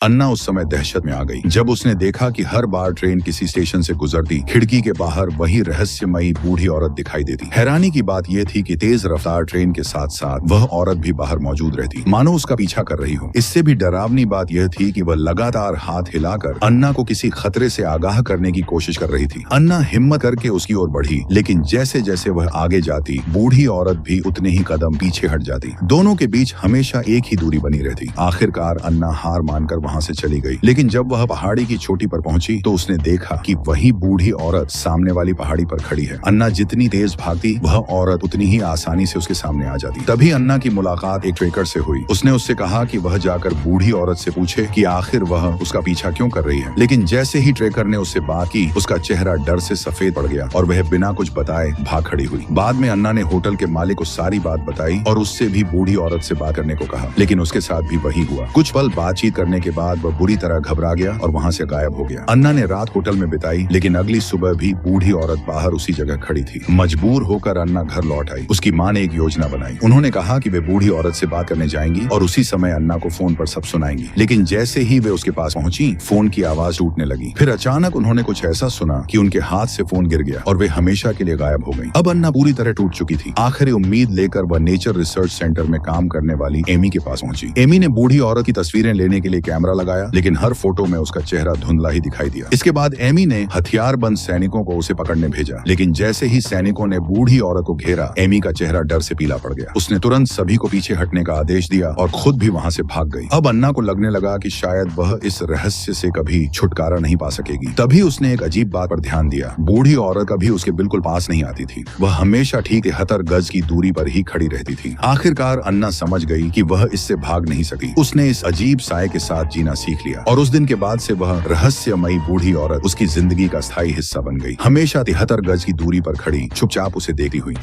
अन्ना उस समय दहशत में आ गई जब उसने देखा कि हर बार ट्रेन किसी स्टेशन से गुजरती खिड़की के बाहर वही रहस्यमयी बूढ़ी औरत दिखाई देती। हैरानी की बात यह थी कि तेज रफ्तार ट्रेन के साथ साथ वह औरत भी बाहर मौजूद रहती, मानो उसका पीछा कर रही हो। इससे भी डरावनी बात यह थी कि वह लगातार हाथ हिलाकर अन्ना को किसी खतरे से आगाह करने की कोशिश कर रही थी। अन्ना हिम्मत करके उसकी ओर बढ़ी, लेकिन जैसे जैसे वह आगे जाती बूढ़ी औरत भी उतने ही कदम पीछे हट जाती। दोनों के बीच हमेशा एक ही दूरी बनी रहती। आखिरकार अन्ना हार मानकर वहां से चली गई, लेकिन जब वह पहाड़ी की चोटी पर पहुंची तो उसने देखा कि वही बूढ़ी औरत सामने वाली पहाड़ी पर खड़ी है। अन्ना जितनी तेज भागती वह औरत उतनी ही आसानी से उसके सामने आ जाती। तभी अन्ना की मुलाकात एक ट्रेकर से हुई। उसने उससे कहा कि वह जाकर बूढ़ी औरत से पूछे कि आखिर वह उसका पीछा क्यों कर रही है। लेकिन जैसे ही ट्रेकर ने उससे बात की उसका चेहरा डर से सफेद पड़ गया और वह बिना कुछ बताए भाग खड़ी हुई। बाद में अन्ना ने होटल के मालिक को सारी बात बताई और उससे भी बूढ़ी औरत से बात करने को कहा, लेकिन उसके साथ भी वही हुआ। कुछ पल बातचीत करने के बाद वह बुरी तरह घबरा गया और वहां से गायब हो गया। अन्ना ने रात होटल में बिताई, लेकिन अगली सुबह भी बूढ़ी औरत बाहर उसी जगह खड़ी थी। मजबूर होकर अन्ना घर लौट आई। उसकी माँ ने एक योजना बनाई। उन्होंने कहा कि वे बूढ़ी औरत से बात करने जाएंगी और उसी समय अन्ना को फोन पर सब सुनाएंगी। लेकिन जैसे ही वे उसके पास पहुंची फोन की आवाज टूटने लगी। फिर अचानक उन्होंने कुछ ऐसा सुना कि उनके हाथ से फोन गिर गया और वे हमेशा के लिए गायब हो गई। अब अन्ना पूरी तरह टूट चुकी थी। आखिरी उम्मीद लेकर वह नेचर रिसर्च सेंटर में काम करने वाली एमी के पास पहुंची। एमी ने बूढ़ी औरत की तस्वीरें लेने के लिए कैमरा लगाया, लेकिन हर फोटो में उसका चेहरा धुंधला ही दिखाई दिया। इसके बाद एमी ने हथियारबंद सैनिकों को उसे पकड़ने भेजा, लेकिन जैसे ही सैनिकों ने बूढ़ी औरत को घेरा एमी का चेहरा डर से पीला पड़ गया। उसने तुरंत सभी को पीछे हटने का आदेश दिया और खुद भी वहां से भाग गई। अब अन्ना को लगने लगा कि शायद वह इस रहस्य से कभी छुटकारा नहीं पा सकेगी। तभी उसने एक अजीब बात पर ध्यान दिया। बूढ़ी औरत कभी उसके बिल्कुल पास नहीं आती थी। वह हमेशा ठीक 73 गज की दूरी पर ही खड़ी रहती थी। आखिरकार अन्ना समझ गई कि वह इससे भाग नहीं सकती। उसने इस अजीब साए के साथ जीना सीख लिया और उस दिन के बाद से वह रहस्यमयी बूढ़ी औरत उसकी जिंदगी का स्थायी हिस्सा बन गई। हमेशा 73 गज की दूरी पर खड़ी चुपचाप उसे देखती हुई।